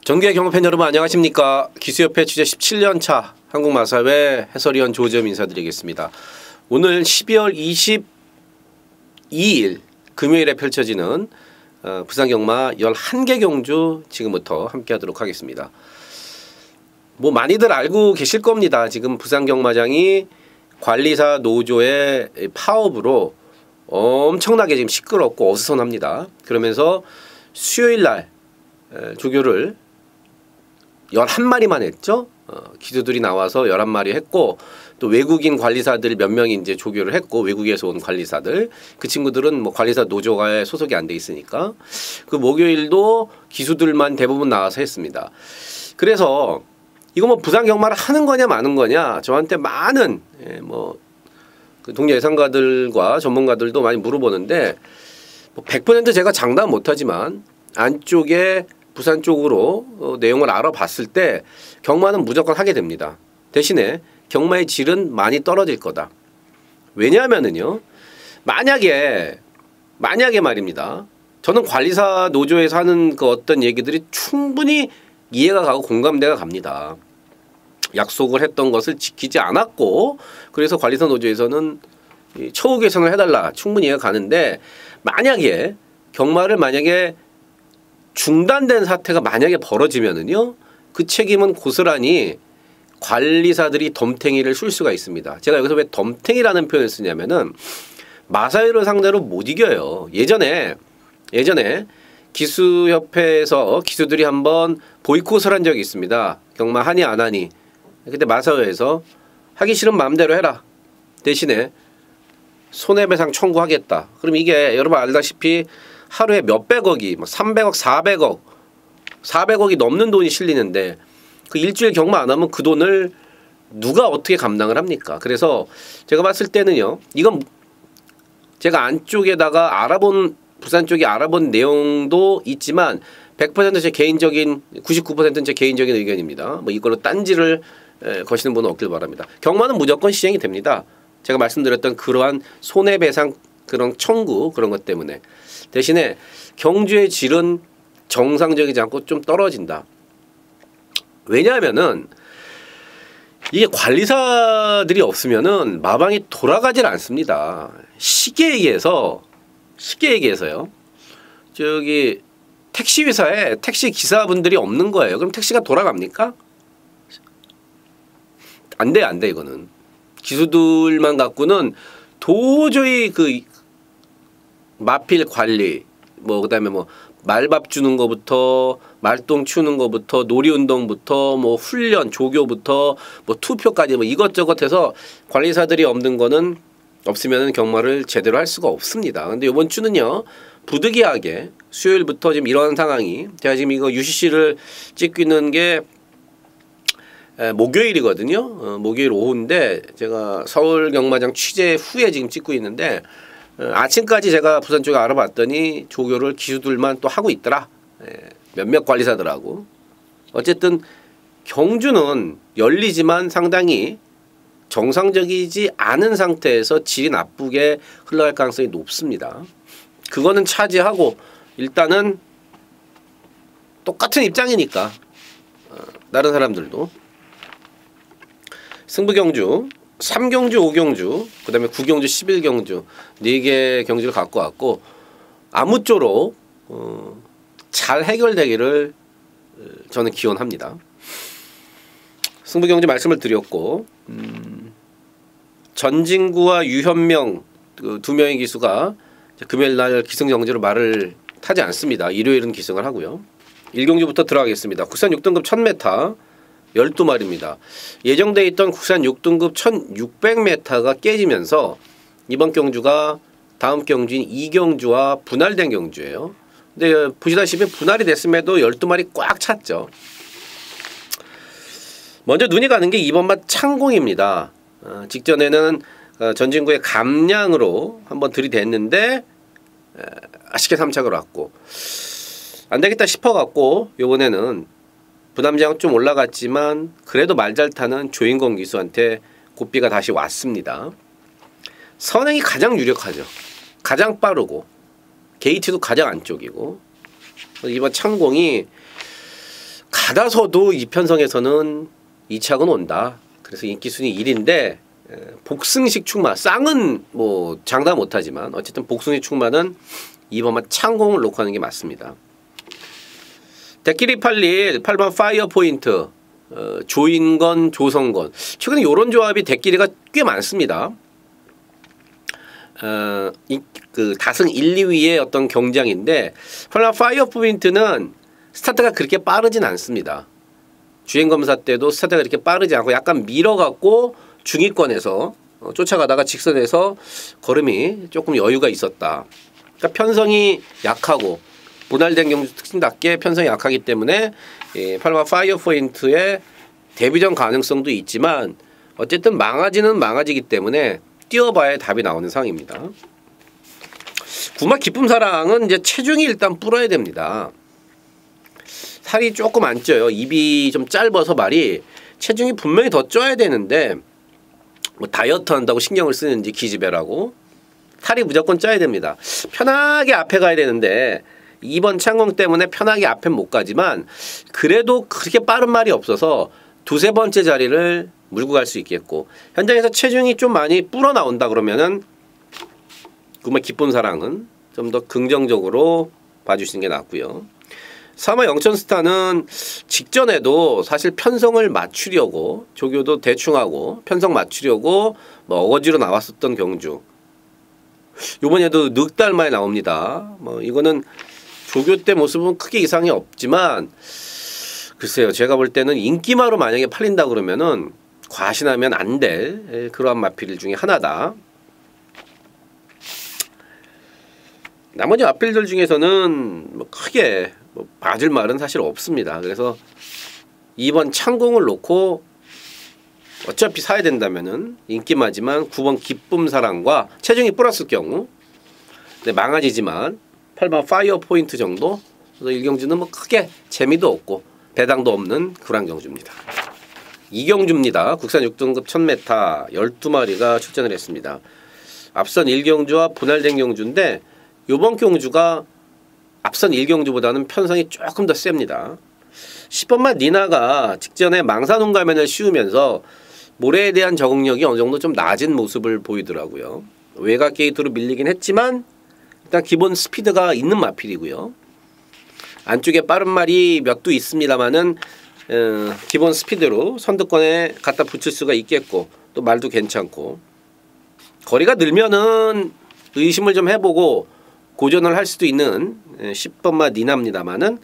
정규의 경호팬 여러분 안녕하십니까. 기수협회 취재 17년차 한국마사회 해설위원 조지엄 인사드리겠습니다. 오늘 12월 22일 금요일에 펼쳐지는 부산경마 11개 경주 지금부터 함께하도록 하겠습니다. 뭐 많이들 알고 계실 겁니다. 지금 부산경마장이 관리사 노조의 파업으로 엄청나게 지금 시끄럽고 어수선합니다. 그러면서 수요일날 조교를 11마리만 했죠. 기수들이 나와서 11마리 했고, 또 외국인 관리사들 몇 명이 이제 조교를 했고, 외국에서 온 관리사들, 그 친구들은 뭐 관리사 노조가 소속이 안 돼 있으니까 그 목요일도 기수들만 대부분 나와서 했습니다. 그래서 이거 뭐 부산경마를 하는 거냐 마는 거냐 저한테 많은 그 동료 예상가들과 전문가들도 많이 물어보는데, 뭐 100% 제가 장담 못하지만 안쪽에 부산 쪽으로 내용을 알아봤을 때 경마는 무조건 하게 됩니다. 대신에 경마의 질은 많이 떨어질 거다. 왜냐하면은요, 만약에 말입니다. 저는 관리사 노조에서 하는 그 어떤 얘기들이 충분히 이해가 가고 공감대가 갑니다. 약속을 했던 것을 지키지 않았고, 그래서 관리사 노조에서는 처우 개선을 해달라, 충분히 이해가 가는데, 만약에 경마를 중단된 사태가 만약에 벌어지면은요, 그 책임은 고스란히 관리사들이 덤탱이를 쏠 수가 있습니다. 제가 여기서 왜 덤탱이라는 표현을 쓰냐면은 마사회를 상대로 못 이겨요. 예전에 기수협회에서 기수들이 한번 보이콧을 한 적이 있습니다. 경마 하니 안 하니. 그때 마사회에서 하기 싫으면 마음대로 해라, 대신에 손해배상 청구하겠다. 그럼 이게 여러분 알다시피 하루에 몇백억이, 300억, 400억이 넘는 돈이 실리는데, 그 일주일 경마 안 하면 그 돈을 누가 어떻게 감당을 합니까? 그래서 제가 봤을 때는요, 이건 제가 안쪽에다가 부산 쪽에 알아본 내용도 있지만 100% 제 개인적인, 99%는 제 개인적인 의견입니다. 뭐 이걸로 딴지를 거시는 분은 없길 바랍니다. 경마는 무조건 시행이 됩니다. 제가 말씀드렸던 그러한 손해배상 그런 청구, 그런 것 때문에. 대신에 경주의 질은 정상적이지 않고 좀 떨어진다. 왜냐하면은 이게 관리사들이 없으면은 마방이 돌아가질 않습니다. 쉽게 얘기해서요. 저기 택시회사에 택시 기사분들이 없는 거예요. 그럼 택시가 돌아갑니까? 안 돼 이거는. 기수들만 갖고는 도저히 그 마필 관리, 그다음에 말밥 주는 거부터 말똥 치우는 거부터 놀이운동부터 훈련, 조교부터 투표까지 이것저것 해서 관리사들이 없으면은 경마를 제대로 할 수가 없습니다. 근데 이번 주는요, 부득이하게 수요일부터 지금 이런 상황이, 제가 지금 이거 UCC를 찍고 있는 게 목요일이거든요. 목요일 오후인데 제가 서울 경마장 취재 후에 지금 찍고 있는데, 아침까지 제가 부산 쪽에 알아봤더니 조교를 기수들만 또 하고 있더라. 몇몇 관리사들하고. 어쨌든 경주는 열리지만 상당히 정상적이지 않은 상태에서 질이 나쁘게 흘러갈 가능성이 높습니다. 그거는 차지하고 일단은 똑같은 입장이니까 다른 사람들도 승부경주 3경주, 5경주, 그 다음에 9경주, 11경주 4개 경주를 갖고 왔고, 아무쪼록 잘 해결되기를 저는 기원합니다. 승부경주 말씀을 드렸고, 전진구와 유현명 그 2명의 기수가 금요일날 기승정지로 말을 타지 않습니다. 일요일은 기승을 하고요. 1경주부터 들어가겠습니다. 국산 6등급 1000m 12마리입니다. 예정되어 있던 국산 6등급 1600m가 깨지면서 이번 경주가 다음 경주인 2경주와 분할된 경주예요. 근데 보시다시피 분할이 됐음에도 12마리 꽉 찼죠. 먼저 눈이 가는 게 2번마 창공입니다. 직전에는 전진구의 감량으로 한번 들이댔는데 아쉽게 3착을 왔고, 안되겠다 싶어갖고 요번에는 부담장 좀 올라갔지만 그래도 말 잘 타는 조인공 기수한테 고삐가 다시 왔습니다. 선행이 가장 유력하죠. 가장 빠르고 게이트도 가장 안쪽이고, 이번 창공이 받아서도 이 편성에서는 2착은 온다. 그래서 인기순위 1인데 복승식 축마 쌍은 뭐 장담 못하지만 어쨌든 복승식 축마는 2번만 창공을 놓고 하는 게 맞습니다. 대끼리 81 8번 파이어 포인트 조인건 조성건 최근에 이런 조합이 대끼리가 꽤 많습니다. 그 다승 1, 2위의 어떤 경쟁인데 파이어 포인트는 스타트가 그렇게 빠르진 않습니다. 주행검사 때도 스타트가 그렇게 빠르지 않고 약간 밀어갖고 중위권에서 쫓아가다가 직선에서 걸음이 조금 여유가 있었다. 그러니까 편성이 약하고 분할된 경주 특징답게 편성이 약하기 때문에 파이어 포인트의 데뷔전 가능성도 있지만 어쨌든 망아지는 망아지기 때문에 뛰어봐야 답이 나오는 상황입니다. 구마 기쁨사랑은 이제 체중이 일단 불어야 됩니다. 살이 조금 안 쪄요. 입이 좀 짧아서 말이 체중이 분명히 더 쪄야 되는데 뭐 다이어트 한다고 신경을 쓰는지 기집애라고 살이 무조건 쪄야 됩니다. 편하게 앞에 가야 되는데 2번 창공 때문에 편하게 앞엔 못 가지만 그래도 그렇게 빠른 말이 없어서 두세 번째 자리를 물고 갈 수 있겠고 현장에서 체중이 좀 많이 불어 나온다 그러면은 정말 기쁜 사랑은 좀 더 긍정적으로 봐주시는 게 낫고요. 3화 영천스타는 직전에도 사실 편성을 맞추려고 조교도 대충 하고 편성 맞추려고 뭐 어거지로 나왔었던 경주 요번에도 넉달 만에 나옵니다. 뭐 이거는 조교 때 모습은 크게 이상이 없지만 글쎄요 제가 볼 때는 인기마로 만약에 팔린다 그러면은 과신하면 안 될 그러한 마필 중에 하나다. 나머지 마필들 중에서는 뭐 크게 뭐 봐줄 말은 사실 없습니다. 그래서 2번 창공을 놓고 어차피 사야 된다면은 인기마지만 9번 기쁨사랑과 체중이 불었을 경우 망아지지만 8번 파이어 포인트 정도. 그래서 1경주는 뭐 크게 재미도 없고 배당도 없는 그런 경주입니다. 2경주입니다. 국산 6등급 1000m 12마리가 출전을 했습니다. 앞선 1경주와 분할된 경주인데 요번 경주가 앞선 1경주보다는 편성이 조금 더 셉니다. 10번만 니나가 직전에 망사농 가면을 씌우면서 모래에 대한 적응력이 어느 정도 좀 낮은 모습을 보이더라고요. 외곽 게이트로 밀리긴 했지만 일단 기본 스피드가 있는 마필이고요. 안쪽에 빠른 말이 몇 두 있습니다만은 기본 스피드로 선두권에 갖다 붙일 수가 있겠고 또 말도 괜찮고 거리가 늘면은 의심을 좀 해보고 고전을 할 수도 있는 10번마 니나입니다만은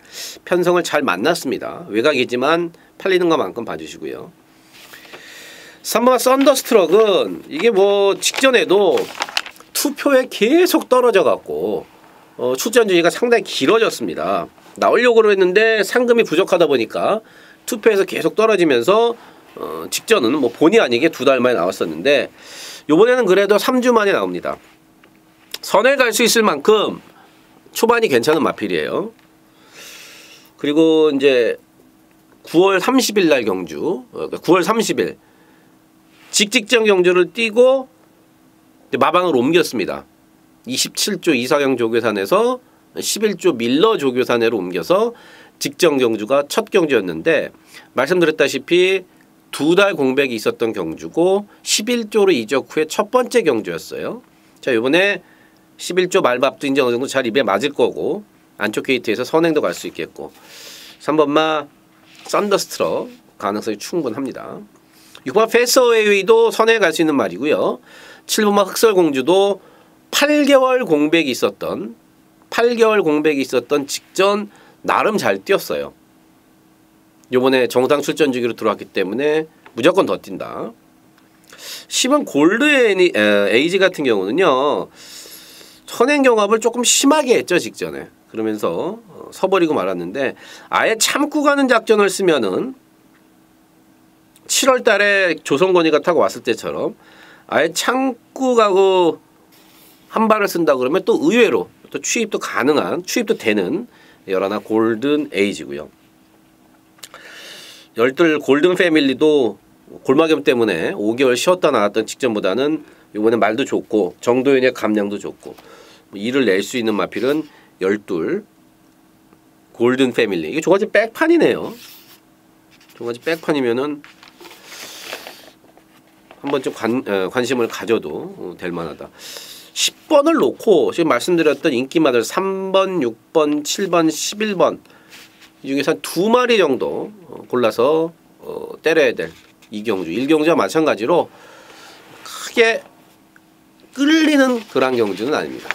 편성을 잘 만났습니다. 외곽이지만 팔리는 것만큼 봐주시고요. 3번마 썬더스트럭은 이게 뭐 직전에도 투표에 계속 떨어져 갖고 출전 주기가 상당히 길어졌습니다. 나오려고 했는데 상금이 부족하다 보니까 투표에서 계속 떨어지면서 직전은 뭐 본의 아니게 2달 만에 나왔었는데 요번에는 그래도 3주 만에 나옵니다. 선에 갈 수 있을 만큼 초반이 괜찮은 마필이에요. 그리고 이제 9월 30일 날 경주 9월 30일 직직전 경주를 뛰고 마방을 옮겼습니다. 27조 이사경 조교산에서 11조 밀러 조교산으로 옮겨서 직전 경주가 첫 경주였는데 말씀드렸다시피 2달 공백이 있었던 경주고 11조로 이적 후에 첫 번째 경주였어요. 자 이번에 11조 말밥도 이제 어느 정도 잘 입에 맞을 거고 안쪽 게이트에서 선행도 갈 수 있겠고 3번마 썬더스트럭 가능성이 충분합니다. 6번 패스어웨이도 선행에 갈 수 있는 말이고요. 7번마 흑설공주도 8개월 공백이 있었던 직전 나름 잘 뛰었어요. 요번에 정상 출전 주기로 들어왔기 때문에 무조건 더 뛴다. 10번 골드 에이지 같은 경우는요. 선행 경합을 조금 심하게 했죠 직전에. 그러면서 서버리고 말았는데 아예 참고 가는 작전을 쓰면은 7월 달에 조성건이가 타고 왔을 때처럼 아예 참고 가고 한 발을 쓴다 그러면 또 의외로 또 취입도 가능한 취입도 되는 열하나 골든 에이지고요. 열둘 골든 패밀리도 골마겸 때문에 5개월 쉬었다 나왔던 직전보다는 이번에 말도 좋고 정도현의 감량도 좋고 일을 낼 수 있는 마필은 열둘 골든 패밀리. 이게 조가지 백판이네요. 종아지 백판이면은 한번 좀 관심을 가져도 될 만하다. 10번을 놓고 지금 말씀드렸던 인기마들 3번, 6번, 7번, 11번 이 중에서 한 2마리 정도 골라서 때려야 될 이경주. 1경주와 마찬가지로 크게 끌리는 그런 경주는 아닙니다.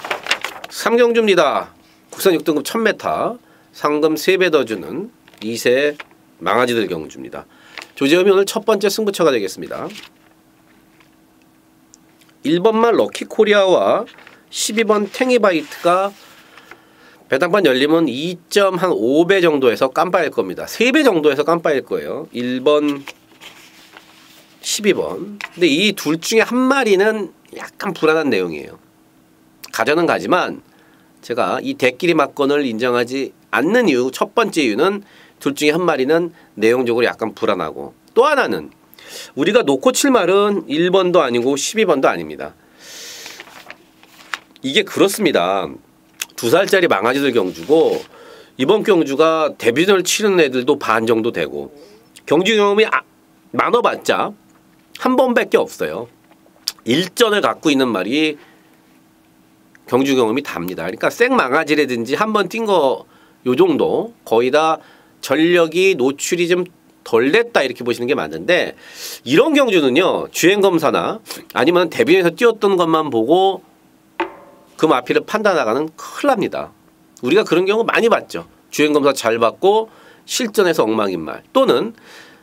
3경주입니다. 국산 6등급 1000m 상금 3배 더 주는 2세 망아지들 경주입니다. 조재범이 오늘 첫 번째 승부처가 되겠습니다. 1번만 럭키코리아와 12번 탱이바이트가 배당판 열리면 2.5배 정도에서 깜빡일 겁니다. 3배 정도에서 깜빡일 거예요. 1번, 12번. 근데 이 둘 중에 한 마리는 약간 불안한 내용이에요. 가져는 가지만 제가 이 대끼리 막건을 인정하지 않는 이유, 첫 번째 이유는 둘 중에 한 마리는 내용적으로 약간 불안하고, 또 하나는 우리가 놓고 칠 말은 1번도 아니고 12번도 아닙니다. 이게 그렇습니다. 2살짜리 망아지들 경주고 이번 경주가 데뷔전을 치르는 애들도 반 정도 되고 경주 경험이 많아봤자 한 번밖에 없어요. 일전을 갖고 있는 말이 경주 경험이 답니다. 그러니까 생망아지라든지 한 번 뛴 거 요 정도 거의 다 전력이 노출이 좀 덜 됐다 이렇게 보시는 게 맞는데, 이런 경주는요 주행검사나 아니면 데뷔전에서 뛰었던 것만 보고 그 마피를 판단하가는 큰일 납니다. 우리가 그런 경우 많이 봤죠. 주행검사 잘 받고 실전에서 엉망인말, 또는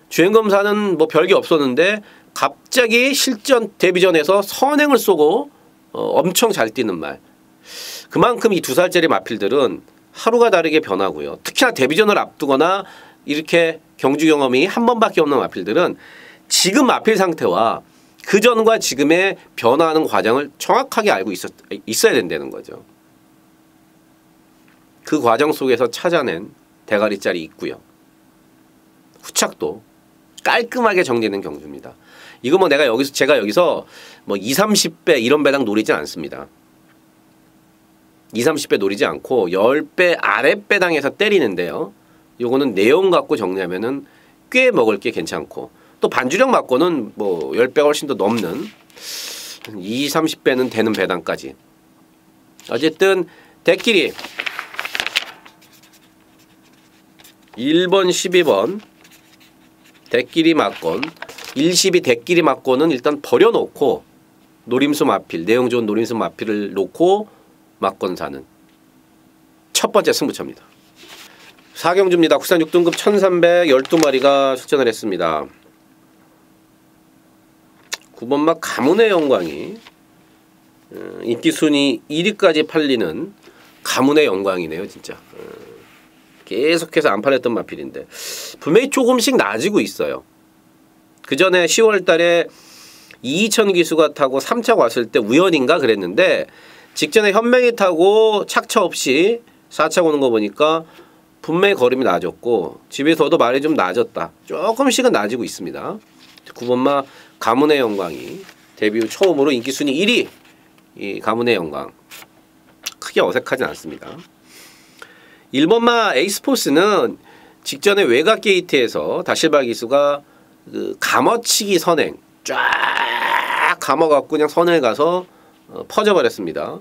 주행검사는 뭐 별게 없었는데 갑자기 실전 데뷔전에서 선행을 쏘고 엄청 잘 뛰는 말. 그만큼 이 2살짜리 마필들은 하루가 다르게 변하고요. 특히나 데뷔전을 앞두거나 이렇게 경주 경험이 한 번밖에 없는 마필들은 지금 마필 상태와 그 전과 지금의 변화하는 과정을 정확하게 알고 있어야 된다는 거죠. 그 과정 속에서 찾아낸 대가리짜리 있고요. 후착도 깔끔하게 정리되는 경주입니다. 이거 뭐 제가 여기서 뭐 20, 30배 이런 배당 노리진 않습니다. 20, 30배 노리지 않고 10배 아래 배당에서 때리는데요. 요거는 내용 갖고 정리하면은 꽤 먹을 게 괜찮고, 또 반주력 맞고는 뭐 10배가 훨씬 더 넘는 20, 30배는 되는 배당까지. 어쨌든 대끼리 1번, 12번 대끼리 맞건, 112 대끼리 맞건은 일단 버려놓고 노림수 마필, 내용 좋은 노림수 마필을 놓고 맞건 사는 첫 번째 승부처입니다. 4경주입니다. 국산 6등급 1312마리가 출전을 했습니다. 9번마 가문의 영광이 인기순위 1위까지 팔리는 가문의 영광이네요. 진짜 계속해서 안 팔렸던 마필인데 분명히 조금씩 나아지고 있어요. 그 전에 10월 달에 이희천 기수가 타고 3차 왔을 때 우연인가 그랬는데, 직전에 현명히 타고 착차 없이 4차 오는 거 보니까 분명히 걸음이 나아졌고 집에서도 말이 좀 나아졌다. 조금씩은 나아지고 있습니다. 9번마 가문의 영광이 데뷔 후 처음으로 인기순위 1위, 이 가문의 영광 크게 어색하진 않습니다. 1번마 에이스포스는 직전에 외곽 게이트에서 다실바 기수가 그 감어치기 선행 쫙 감어갖고 그냥 선을 가서 퍼져버렸습니다.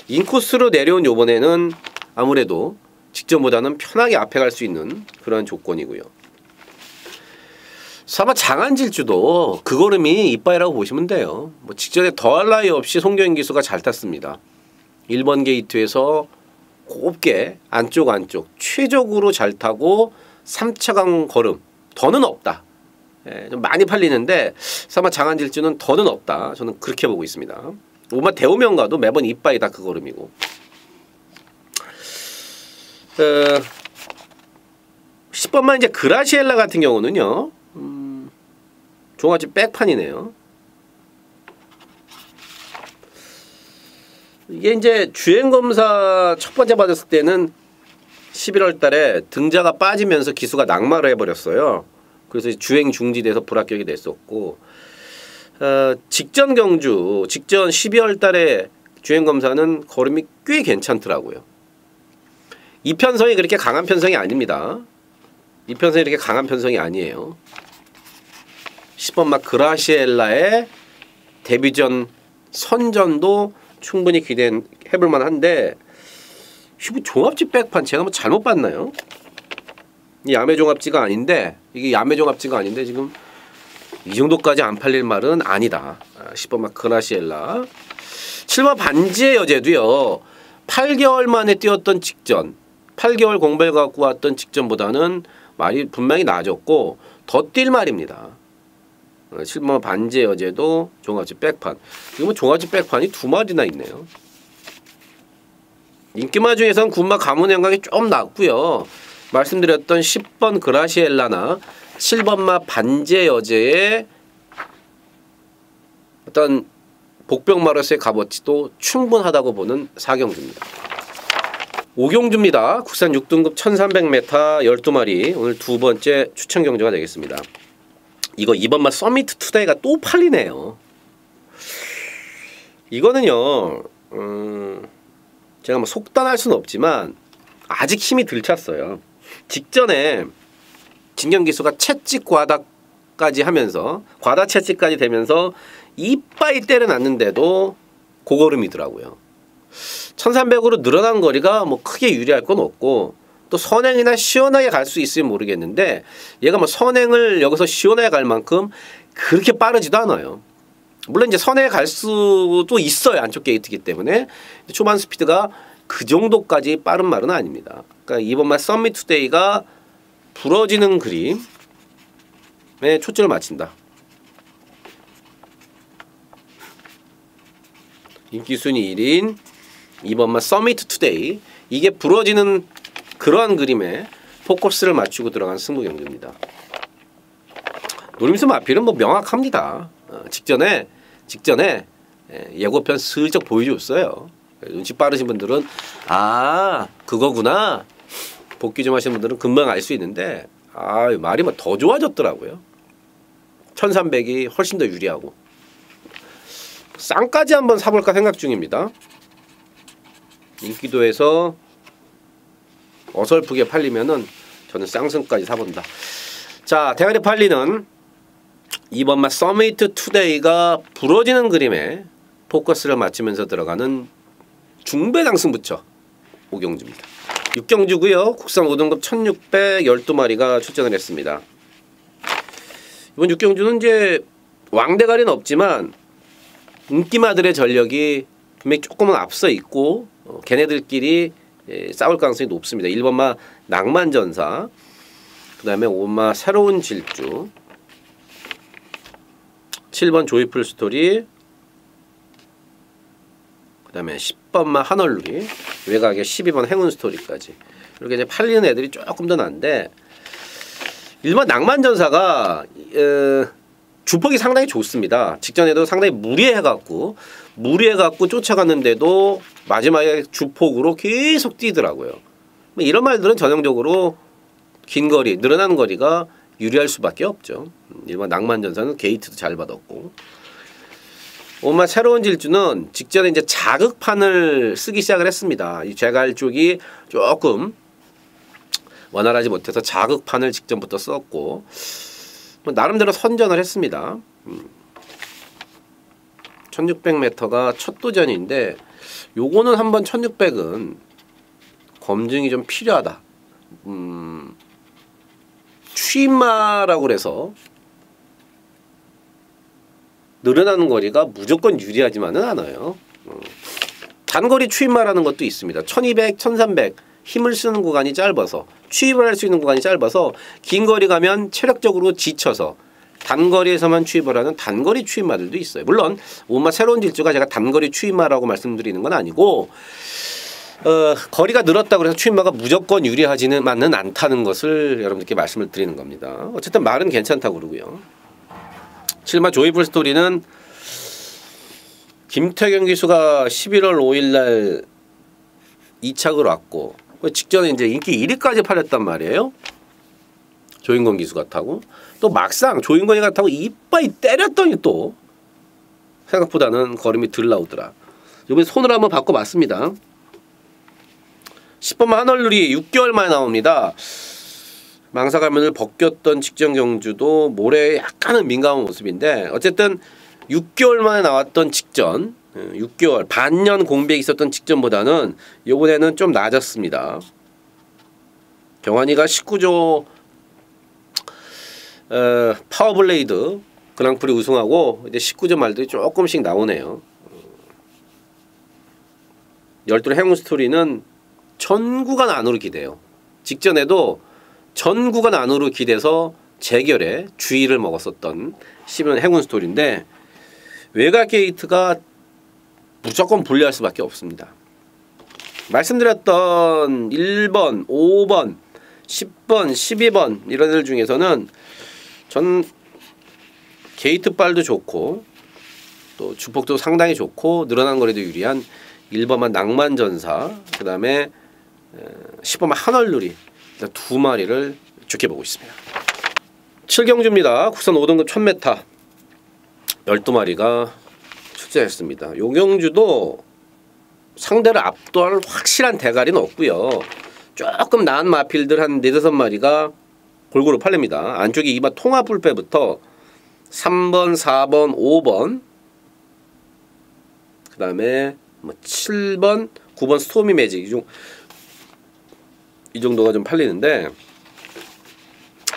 인코스로 내려온 요번에는 아무래도 직전보다는 편하게 앞에 갈 수 있는 그런 조건이고요. 사바 장안질주도 그 걸음이 이빠이라고 보시면 돼요. 뭐 직전에 더할 나위 없이 송경인 기수가 잘 탔습니다. 1번 게이트에서 곱게 안쪽 최적으로 잘 타고 3차 강 걸음 더는 없다. 좀 많이 팔리는데 사바 장안질주는 더는 없다. 저는 그렇게 보고 있습니다. 오마 대우명가도 매번 이빠이다 그 걸음이고. 10번만 이제 그라시엘라 같은 경우는요. 종아지 백판이네요. 이게 이제 주행검사 첫 번째 받았을 때는 11월 달에 등자가 빠지면서 기수가 낙마를 해버렸어요. 그래서 주행 중지돼서 불합격이 됐었고, 직전 경주, 직전 12월 달에 주행검사는 걸음이 꽤 괜찮더라고요. 이 편성이 그렇게 강한 편성이 아닙니다. 이 편성이 이렇게 강한 편성이 아니에요. 10번마 그라시엘라의 데뷔전 선전도 충분히 기대해볼 만한데 이거 종합지 백판 제가 뭐 잘못 봤나요? 이 야매 종합지가 아닌데 이게 야매 종합지가 아닌데 지금 이 정도까지 안 팔릴 말은 아니다. 10번마 그라시엘라 7번 반지의 여제도요. 8개월 만에 뛰었던 직전 8개월 공백 갖고 왔던 직전보다는 말이 분명히 나아졌고 더 뛸 말입니다. 7번 반지의 여제도 종합지 백판 지금 종합지 백판이 2마리나 있네요. 인기마 중에서는 군마 가문 영광이 좀 낮고요. 말씀드렸던 10번 그라시엘라나 7번마 반지의 여제의 어떤 복병마로서의 값어치도 충분하다고 보는 4경주입니다. 5경주입니다. 국산 6등급 1300m 12마리 오늘 두 번째 추천 경주가 되겠습니다. 이거 2번마 서미트 투데이가 또 팔리네요. 이거는요 제가 뭐 속단할 수는 없지만 아직 힘이 덜 찼어요. 직전에 진경기수가 채찍 과다까지 하면서 과다 채찍까지 되면서 이빠이 때려놨는데도 고걸음이더라고요. 1300으로 늘어난 거리가 뭐 크게 유리할 건 없고 또 선행이나 시원하게 갈 수 있으면 모르겠는데 얘가 뭐 선행을 여기서 시원하게 갈 만큼 그렇게 빠르지도 않아요. 물론 이제 선행에 갈 수도 있어요. 안쪽 게이트이기 때문에 초반 스피드가 그 정도까지 빠른 말은 아닙니다. 그러니까 이번만 썸밋 투데이가 부러지는 그림에 초점을 맞춘다. 인기순위 1인 이번만 서미트 투데이 이게 부러지는 그러한 그림에 포커스를 맞추고 들어간 승부 경기입니다. 노림수 마필은 뭐 명확합니다. 직전에 예고편 슬쩍 보여줬어요. 눈치 빠르신 분들은 아 그거구나 복귀 좀 하시는 분들은 금방 알 수 있는데 말이 뭐 더 좋아졌더라고요. 1300이 훨씬 더 유리하고 쌍까지 한번 사볼까 생각 중입니다. 인기도에서 어설프게 팔리면은 저는 쌍승까지 사본다. 자, 대가리 팔리는 이번만 서미트 투데이가 부러지는 그림에 포커스를 맞추면서 들어가는 중배당 승부처 5경주입니다. 6경주고요. 국산 5등급 1600 12마리가 출전을 했습니다. 이번 6경주는 이제 왕대가리는 없지만 인기마들의 전력이 분명히 조금은 앞서 있고 걔네들끼리 싸울 가능성이 높습니다. 1번마 낭만전사 그 다음에 5번마 새로운 질주 7번 조이풀 스토리 그 다음에 10번마 한얼루리 외곽에 12번 행운 스토리까지 이렇게 이제 팔리는 애들이 조금 더 난데 1번 낭만전사가 주폭이 상당히 좋습니다. 직전에도 상당히 무리해갖고 쫓아갔는데도 마지막에 주폭으로 계속 뛰더라고요. 이런 말들은 전형적으로 긴 거리, 늘어나는 거리가 유리할 수밖에 없죠. 일반 낭만전사는 게이트도 잘 받았고 오마 새로운 질주는 직전에 이제 자극판을 쓰기 시작을 했습니다. 이 제갈 쪽이 조금 원활하지 못해서 자극판을 직전부터 썼고 나름대로 선전을 했습니다. 1600m가 첫 도전인데 요거는 한번 1600은 검증이 좀 필요하다. 추임마라고 그래서 늘어나는 거리가 무조건 유리하지만은 않아요. 단거리 추임마라는 것도 있습니다. 1200, 1300 힘을 쓰는 구간이 짧아서 추입을 할 수 있는 구간이 짧아서 긴 거리 가면 체력적으로 지쳐서 단거리에서만 추입을 하는 단거리 추임마들도 있어요. 물론 오마 새로운 질주가 제가 단거리 추임마라고 말씀드리는 건 아니고 거리가 늘었다고 해서 추임마가 무조건 유리하지는 않다는 것을 여러분들께 말씀을 드리는 겁니다. 어쨌든 말은 괜찮다고 그러고요. 7마 조이풀 스토리는 김태경 기수가 11월 5일날 2착을 왔고 직전에 이제 인기 1위까지 팔렸단 말이에요. 조인권 기수가 타고 또 막상 조인권이가 타고 이빠이 때렸더니 또 생각보다는 걸음이 덜 나오더라. 이번에 손으로 한번 바꿔봤습니다. 10번만 한얼룰이 6개월 만에 나옵니다. 망사 가면을 벗겼던 직전 경주도 모래에 약간은 민감한 모습인데 어쨌든 6개월 만에 나왔던 직전 6개월 반년 공백이 있었던 직전보다는 이번에는 좀 낮았습니다. 경환이가 19조 파워블레이드 그랑프리 우승하고 이제 19조 말들이 조금씩 나오네요. 열둘 행운 스토리는 전 구간 안으로 기대요. 직전에도 전 구간 안으로 기대서 재결에 주의를 먹었었던 10연 행운 스토리인데 외곽 게이트가 무조건 불리할 수밖에 없습니다. 말씀드렸던 1번, 5번, 10번, 12번 이런 애들 중에서는 전 게이트빨도 좋고 또 주폭도 상당히 좋고 늘어난 거리도 유리한 1번만 낭만전사 그 다음에 10번만 한얼누리 두 마리를 좋게 보고 있습니다. 7경주입니다. 국산 5등급 1000m 12마리가 출제했습니다. 요 경주도 상대를 압도할 확실한 대가리는 없고요. 조금 나은 마필들 한 4-5마리가 골고루 팔립니다. 안쪽에 2번 통합불패부터 3번, 4번, 5번 그 다음에 뭐 7번, 9번 스토미 매직 이 정도가 좀 팔리는데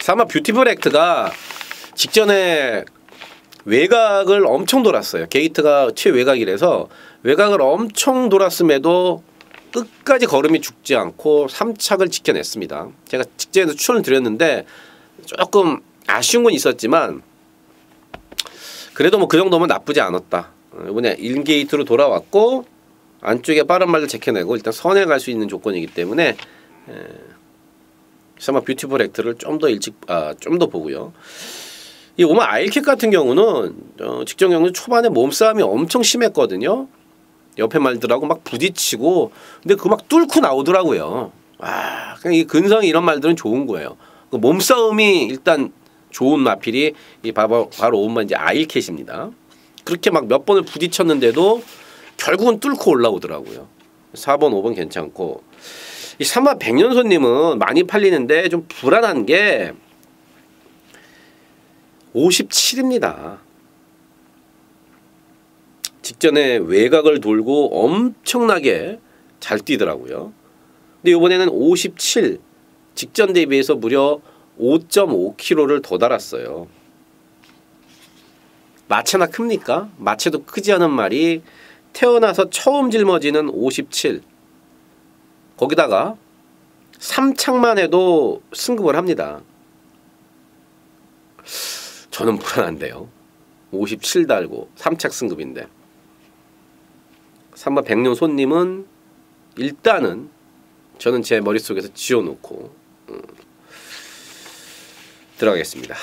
아마 뷰티풀 액트가 직전에 외곽을 엄청 돌았어요. 게이트가 최외곽이라서 외곽을 엄청 돌았음에도 끝까지 걸음이 죽지 않고 3착을 지켜냈습니다. 제가 직전에도 추천을 드렸는데 조금 아쉬운 건 있었지만 그래도 뭐 그 정도면 나쁘지 않았다. 이번에 1게이트로 돌아왔고 안쪽에 빠른 말들 제껴내고 일단 선에 갈 수 있는 조건이기 때문에 아마 뷰티풀 액트를 좀 더 일찍 좀 더 보고요. 이 오마 아일캣 같은 경우는 직전 경주 초반에 몸싸움이 엄청 심했거든요. 옆에 말들하고 막 부딪히고 근데 그거 막 뚫고 나오더라고요. 그냥 이 근성이 이런 말들은 좋은 거예요. 그 몸싸움이 일단 좋은 마필이 이 바로 5번 이제 아일캣입니다. 그렇게 막 몇 번을 부딪혔는데도 결국은 뚫고 올라오더라고요. 4번, 5번 괜찮고 이 3번 백년손님은 많이 팔리는데 좀 불안한 게 57입니다. 직전에 외곽을 돌고 엄청나게 잘 뛰더라고요. 근데 이번에는 57 직전 대비해서 무려 5.5kg를 더 달았어요. 마체나 큽니까? 마체도 크지 않은 말이 태어나서 처음 짊어지는 57 거기다가 3착만 해도 승급을 합니다. 저는 불안한데요. 57 달고 3착 승급인데 3번 백년 손님은 일단은 저는 제 머릿속에서 지워놓고 들어가겠습니다.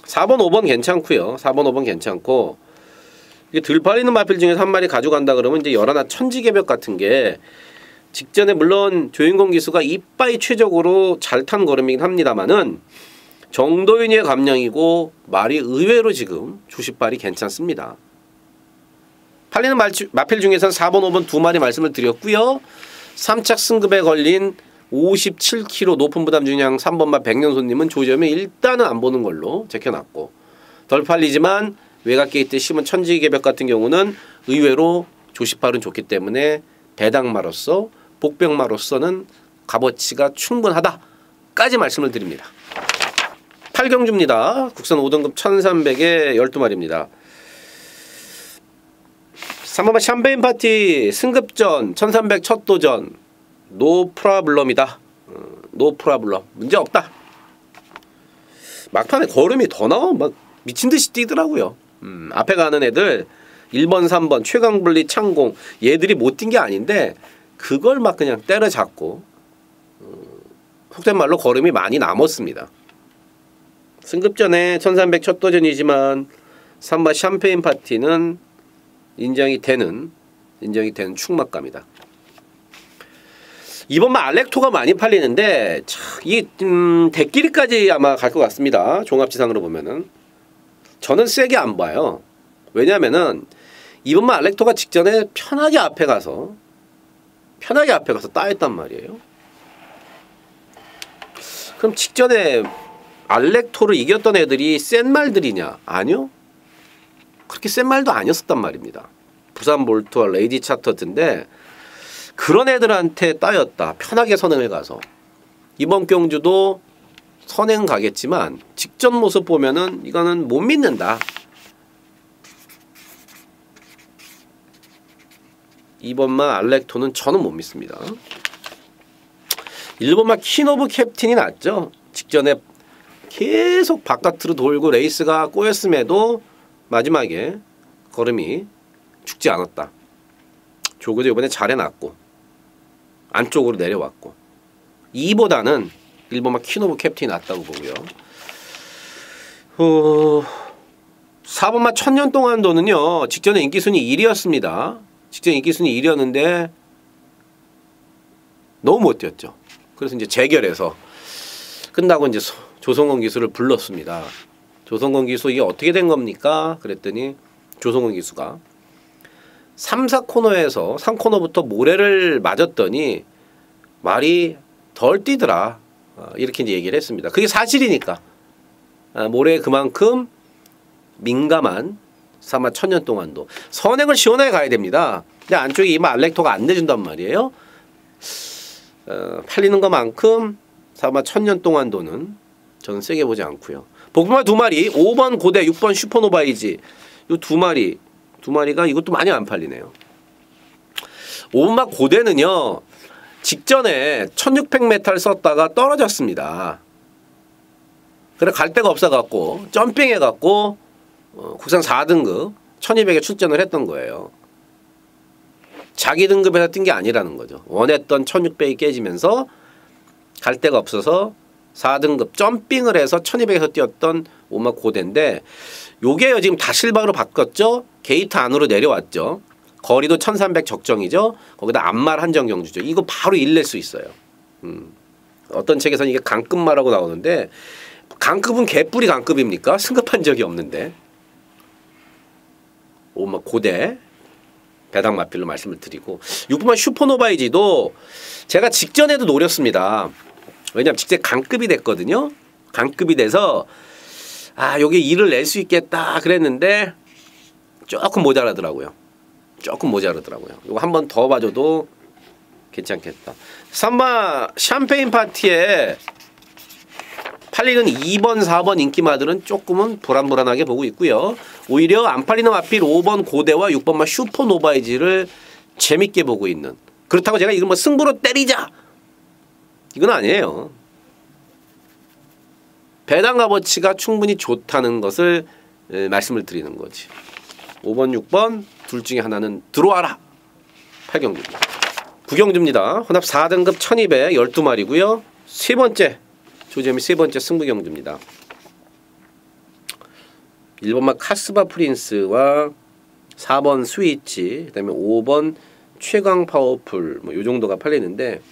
4번 5번 괜찮고요. 4번 5번 괜찮고 이게 들 팔리는 마필 중에서 한 마리 가져간다 그러면 이제 열하나 천지개벽 같은 게 직전에 물론 조인공 기수가 이빠이 최적으로 잘 탄 걸음이긴 합니다만은 정도윤의 감량이고 말이 의외로 지금 조시발이 괜찮습니다. 팔리는 마필 중에서는 4번 5번 두 마리 말씀을 드렸고요. 3착 승급에 걸린 57kg 높은 부담 중량 3번마 백년손님은 조점에 일단은 안 보는 걸로 제껴놨고 덜 팔리지만 외곽 게이트 심은 천지개벽 같은 경우는 의외로 조시팔은 좋기 때문에 배당마로서 복병마로서는 값어치가 충분하다까지 말씀을 드립니다. 8경주입니다. 국산 5등급 1300에 12마리입니다. 3번마 샴페인 파티 승급전 1300 첫 도전 노 프라블럼이다. 노 프라블럼 문제없다. 막판에 걸음이 더 나와 막 미친듯이 뛰더라고요. 앞에 가는 애들 1번 3번 최강블리 창공 얘들이 못 뛴 게 아닌데 그걸 막 그냥 때려잡고 속된 말로 걸음이 많이 남았습니다. 승급전에 1300 첫 도전이지만 3번 샴페인 파티는 인정이 되는 충막감이다. 2번만 알렉토가 많이 팔리는데 이 대끼리까지 아마 갈 것 같습니다. 종합지상으로 보면은 저는 세게 안 봐요. 왜냐면은 2번만 알렉토가 직전에 편하게 앞에 가서 따였단 말이에요. 그럼 직전에 알렉토를 이겼던 애들이 센 말들이냐? 아니요. 그렇게 센 말도 아니었단 말입니다. 부산 볼트와 레이디 차터트인데 그런 애들한테 따였다. 편하게 선행을 가서. 이번 경주도 선행 가겠지만 직전 모습 보면은 이거는 못 믿는다. 이번만 알렉토는 저는 못 믿습니다. 1번만 퀸오브 캡틴이 낫죠. 직전에 계속 바깥으로 돌고 레이스가 꼬였음에도 마지막에 걸음이 죽지 않았다. 조그도 이번에 잘 해놨고 안쪽으로 내려왔고 2보다는 1번만 퀸오브 캡틴이 낫다고 보고요. 4번만 천년 동안 도는요. 직전에 인기순위 1위였습니다. 직전 인기순위 1위였는데 너무 못 뛰었죠. 그래서 이제 재결해서 끝나고 이제 조성건 기수를 불렀습니다. 조성건 기수 이게 어떻게 된 겁니까? 그랬더니 조성건 기수가 3, 4코너에서 3코너부터 모래를 맞았더니 말이 덜 뛰더라. 이렇게 이제 얘기를 했습니다. 그게 사실이니까. 모래에 그만큼 민감한 3만 천년 동안도 선행을 시원하게 가야 됩니다. 근데 안쪽에 이마 알렉토가 안 내준단 말이에요. 팔리는 것만큼 4만 천년 동안도는 저는 세게 보지 않고요. 복부마 2마리 5번 고대 6번 슈퍼노바이지 이 두 마리가 이것도 많이 안 팔리네요. 5번마 고대는요. 직전에 1600m를 썼다가 떨어졌습니다. 그래 갈 데가 없어갖고 점핑해갖고 국산 4등급 1200에 출전을 했던 거예요. 자기 등급에서 뛴 게 아니라는 거죠. 원했던 1600이 깨지면서 갈 데가 없어서 4등급 점핑을 해서 1200에서 뛰었던 5마 고대인데 요게요 지금 다실바로 바꿨죠. 게이트 안으로 내려왔죠. 거리도 1300 적정이죠. 거기다 앞말 한정 경주죠. 이거 바로 일낼 수 있어요. 어떤 책에서는 이게 강급마라고 나오는데 강급은 개뿔이 강급입니까? 승급한 적이 없는데 5마 고대 배당 마필로 말씀을 드리고 6번 슈퍼노바이지도 제가 직전에도 노렸습니다. 왜냐하면 직접 강급이 됐거든요. 강급이 돼서 여기 일을 낼 수 있겠다 그랬는데 조금 모자라더라고요. 이거 한 번 더 봐줘도 괜찮겠다. 3번 샴페인 파티에 팔리는 2번, 4번 인기마들은 조금은 불안불안하게 보고 있고요. 오히려 안 팔리는 마필 5번 고대와 6번만 슈퍼노바이지를 재밌게 보고 있는. 그렇다고 제가 이걸 뭐 승부로 때리자! 이건 아니에요. 배당 값어치가 충분히 좋다는 것을 말씀을 드리는 거지. 5번, 6번 둘 중에 하나는 들어와라. 8경주입니다. 9경주입니다. 혼합 4등급 1200 12마리고요. 세 번째 조재미 세 번째 승부경주입니다. 1번만 카스바 프린스와 4번 스위치 그다음에 5번 최강 파워풀 뭐 요 정도가 팔리는데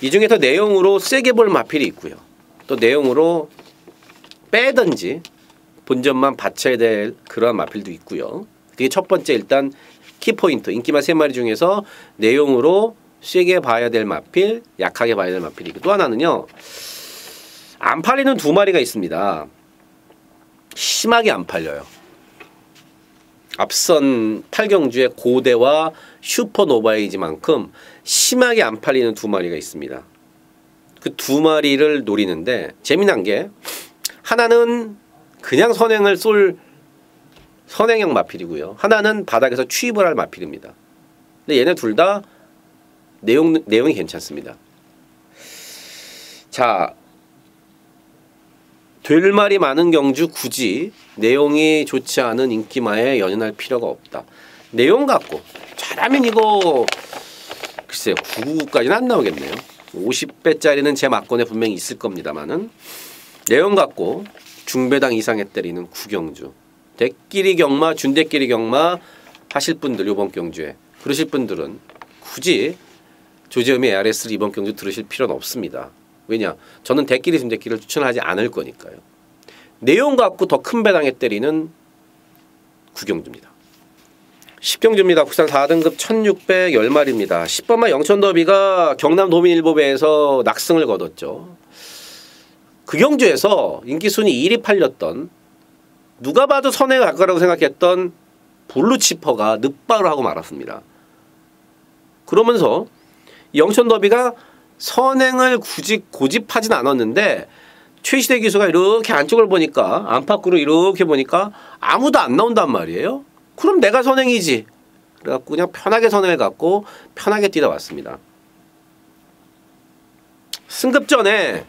이 중에서 내용으로 세게 볼 마필이 있고요. 또 내용으로 빼든지 본전만 받쳐야 될 그러한 마필도 있고요. 그게 첫 번째 일단 키포인트 인기마 3마리 중에서 내용으로 세게 봐야 될 마필 약하게 봐야 될 마필이고 또 하나는요. 안 팔리는 2마리가 있습니다. 심하게 안 팔려요. 앞선 8경주의 고대와 슈퍼노바이지만큼 심하게 안 팔리는 2마리가 있습니다. 그 2마리를 노리는데 재미난 게 하나는 그냥 선행을 쏠 선행형 마필이고요. 하나는 바닥에서 취입을 할 마필입니다. 근데 얘네 둘 다 내용이 괜찮습니다. 자, 될 말이 많은 경주 굳이 내용이 좋지 않은 인기마에 연연할 필요가 없다. 내용 갖고 잘하면 이거 글쎄요 999까지는 안 나오겠네요. 50배짜리는 제 막권에 분명히 있을 겁니다만은 내용 갖고 중배당 이상에 때리는 9경주 대끼리 경마 준대끼리 경마 하실 분들 이번 경주에 그러실 분들은 굳이 조재음의 ARS를 이번 경주 들으실 필요는 없습니다. 왜냐? 저는 대끼리 준대끼리를 추천하지 않을 거니까요. 내용 갖고 더 큰 배당에 때리는 9경주입니다. 10경주입니다. 국산 4등급 1600 10마리입니다. 10번만 영천더비가 경남 도민일보배에서 낙승을 거뒀죠. 그 경주에서 인기 순위 1위 팔렸던 누가 봐도 선행을 갈 거라고 생각했던 블루치퍼가 늑발을 하고 말았습니다. 그러면서 영천 더비가 선행을 굳이 고집하진 않았는데 최시대 기수가 이렇게 안쪽을 보니까 안팎으로 이렇게 보니까 아무도 안 나온단 말이에요. 그럼 내가 선행이지. 그래갖고 그냥 편하게 선행을 갖고 편하게 뛰다 왔습니다. 승급전에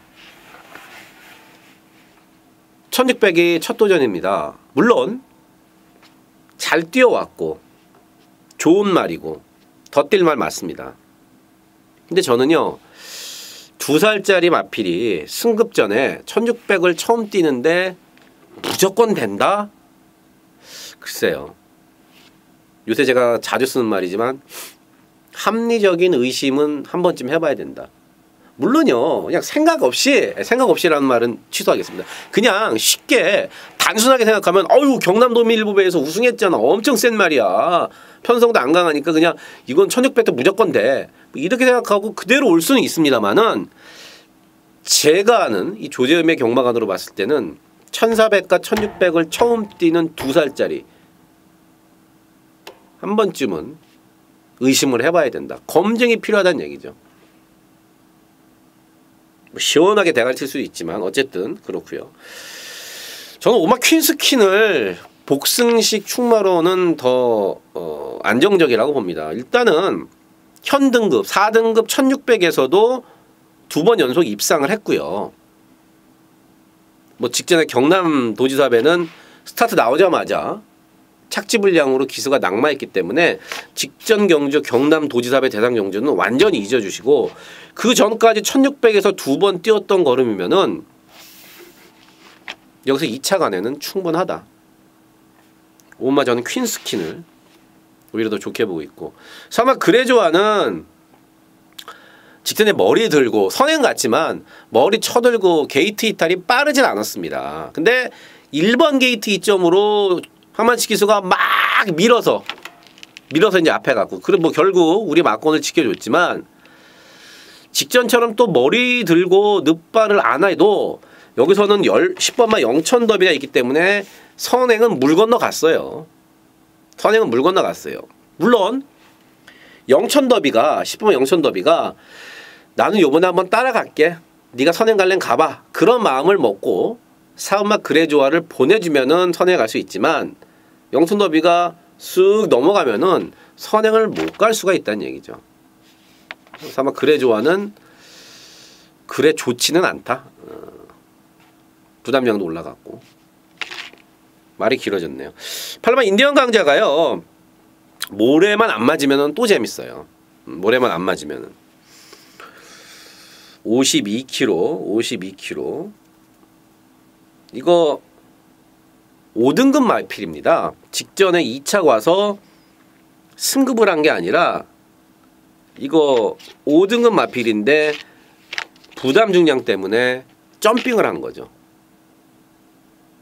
1600이 첫 도전입니다. 물론 잘 뛰어왔고 좋은 말이고 덧뛸 말 맞습니다. 근데 저는요 2살짜리 마필이 승급전에 1600을 처음 뛰는데 무조건 된다? 글쎄요. 요새 제가 자주 쓰는 말이지만 합리적인 의심은 한 번쯤 해봐야 된다. 물론요 그냥 생각 없이라는 말은 취소하겠습니다. 그냥 쉽게 단순하게 생각하면 어유 경남도민일보배에서 우승했잖아. 엄청 센 말이야. 편성도 안 강하니까 그냥 이건 1600도 무조건 돼. 이렇게 생각하고 그대로 올 수는 있습니다만은 제가 아는 이 조재음의 경마관으로 봤을 때는 1400과 1600을 처음 뛰는 2살짜리 한 번쯤은 의심을 해봐야 된다. 검증이 필요하다는 얘기죠. 시원하게 대가리 칠 수도 있지만 어쨌든 그렇고요. 저는 오마 퀸스킨을 복승식 충마로는 더 안정적이라고 봅니다. 일단은 현 등급 4등급 1600에서도 2번 연속 입상을 했고요. 뭐 직전에 경남도지사배는 스타트 나오자마자 착지불량으로 기수가 낙마했기 때문에 직전 경주 경남도지사배 대상 경주는 완전히 잊어주시고 그 전까지 1600에서 2번 뛰었던 걸음이면은 여기서 2차 간에는 충분하다. 오마 저는 퀸스킨을 오히려 더 좋게 보고 있고 설마 그레조아는 직전에 머리 들고 선행 같지만 머리 쳐들고 게이트 이탈이 빠르진 않았습니다. 근데 1번 게이트 이점으로 황만치 기수가 막 밀어서 이제 앞에 갔고 그리고 뭐 결국 우리 막권을 지켜줬지만 직전처럼 또 머리 들고 늑발을 안 해도 여기서는 10번마 영천 더비가 있기 때문에 선행은 물 건너갔어요. 선행은 물 건너갔어요. 물론 영천 더비가 10번마 영천 더비가 나는 요번에 한번 따라갈게. 네가 선행 갈래 가봐. 그런 마음을 먹고 사은마 그레조아를 보내주면은 선행에 갈 수 있지만 영천 더비가 쓱 넘어가면은 선행을 못 갈 수가 있다는 얘기죠. 그래서 아마 그레조아는 그래 좋지는 않다. 부담량도 올라갔고 말이 길어졌네요. 8번 인디언 강자가요. 모래만 안 맞으면 또 재밌어요. 모래만 안 맞으면 52kg 이거 5등급 마필입니다. 직전에 2차 와서 승급을 한 게 아니라 이거 5등급 마필인데 부담 중량 때문에 점핑을 한 거죠.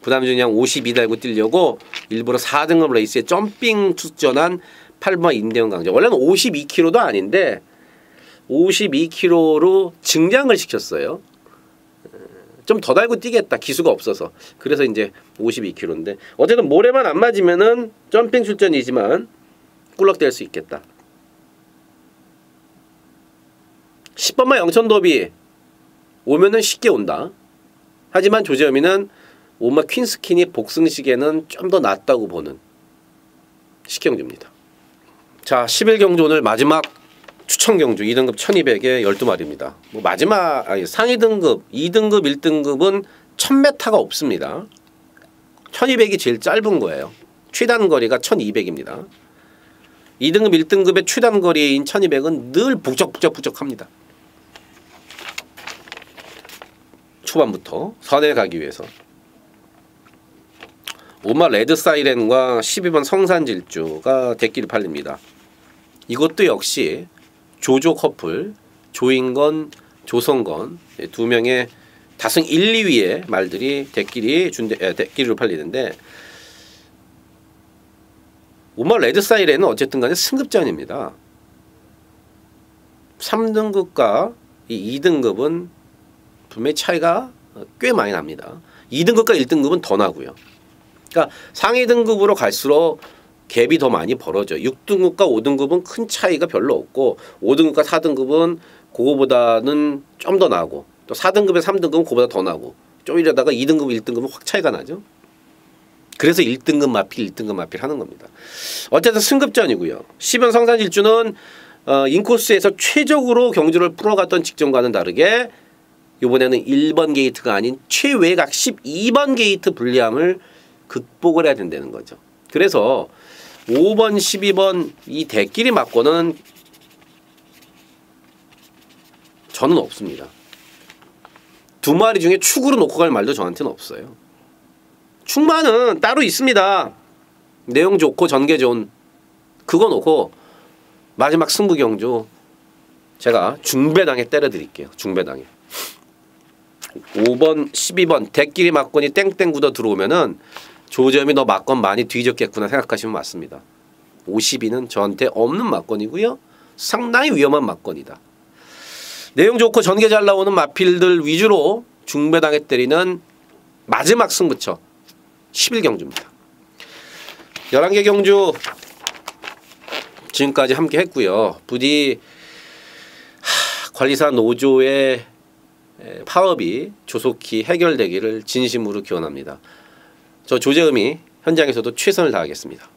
부담 중량 52 달고 뛰려고 일부러 4등급 레이스에 점핑 출전한 8번 인디언 강자. 원래는 52kg도 아닌데 52kg로 증량을 시켰어요. 좀 더 달고 뛰겠다. 기수가 없어서. 그래서 이제 52kg인데 어쨌든 모래만 안 맞으면은 점핑 출전이지만 꿀럭댈 수 있겠다. 10번마 영천더비 오면은 쉽게 온다. 하지만 조재현이는 오마 퀸스킨이 복승식에는 좀 더 낫다고 보는 식경주입니다. 자, 11경주 오늘 마지막 추천 경주 2등급 1200에 12마리입니다. 뭐 마지막 상위 등급 2등급 1등급은 1000m가 없습니다. 1200이 제일 짧은 거예요. 최단 거리가 1200입니다. 2등급 1등급의 최단 거리인 1200은 늘 북적북적합니다. 초반부터 선에 가기 위해서. 오마 레드 사이렌과 12번 성산질주가 대끼리 팔립니다. 이것도 역시 조조 커플, 조인건, 조성건 두 명의 다승 1, 2위의 말들이 대끼리로 팔리는데 오마 레드 사이렌은 어쨌든 간에 승급전입니다. 3등급과 이 2등급은 분명히 차이가 꽤 많이 납니다. 2등급과 1등급은 더 나고요. 그러니까 상위 등급으로 갈수록 갭이 더 많이 벌어져요. 6등급과 5등급은 큰 차이가 별로 없고 5등급과 4등급은 그거보다는 좀 더 나고 또 4등급에 3등급은 그거보다 더 나고 좀 이러다가 2등급, 1등급은 확 차이가 나죠. 그래서 1등급 마필, 2등급 마필 하는 겁니다. 어쨌든 승급전이고요. 10연 성산질주는 인코스에서 최적으로 경주를 풀어갔던 직전과는 다르게 이번에는 1번 게이트가 아닌 최외곽 12번 게이트 불리함을 극복을 해야 된다는 거죠. 그래서 5번, 12번 이 대끼리 맞고는 저는 없습니다. 두 마리 중에 축으로 놓고 갈 말도 저한테는 없어요. 축마는 따로 있습니다. 내용 좋고 전개 좋은 그거 놓고 마지막 승부 경주 제가 중배당에 때려드릴게요. 중배당에 5번 12번 대끼리 막건이 땡땡 굳어 들어오면은 조점이 너 막건 많이 뒤졌겠구나 생각하시면 맞습니다. 52는 저한테 없는 막건이고요. 상당히 위험한 막건이다. 내용 좋고 전개 잘 나오는 마필들 위주로 중배당에 때리는 마지막 승부처 11경주입니다. 11개 경주 지금까지 함께 했고요. 부디 관리사 노조의 파업이 조속히 해결되기를 진심으로 기원합니다. 저 조재음이 현장에서도 최선을 다하겠습니다.